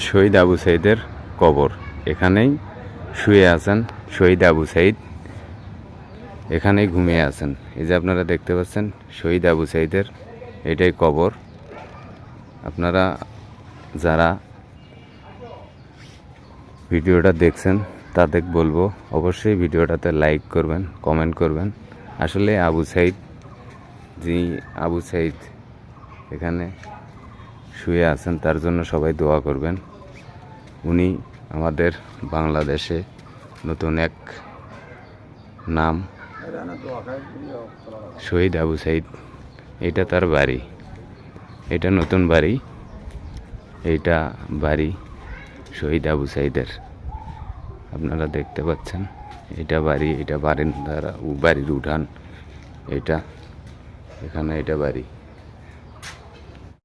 শহীদ আবু সাইদের কবর। এখানেই শুয়ে আছেন শহীদ আবু সাইদ, এখানেই ঘুমিয়ে আছেন। এই যে আপনারা দেখতে পাচ্ছেন শহীদ আবু সাইদের এটাই কবর। আপনারা যারা ভিডিওটা দেখছেন তাদের বলবো অবশ্যই ভিডিওটাতে লাইক করবেন, কমেন্ট করবেন। আসলে আবু সাইদ, যিনি আবু সাইদ এখানে শুয়ে আছেন, তার জন্য সবাই দোয়া করবেন। উনি আমাদের বাংলাদেশে নতুন এক নাম, শহীদ আবু সাইদ। এটা তার বাড়ি, এটা নতুন বাড়ি, এইটা বাড়ি শহীদ আবু সাইদের। আপনারা দেখতে পাচ্ছেন এটা বাড়ি, এটা বারিন্দার বাড়ির উঠান, এটা এখানে এটা বাড়ি।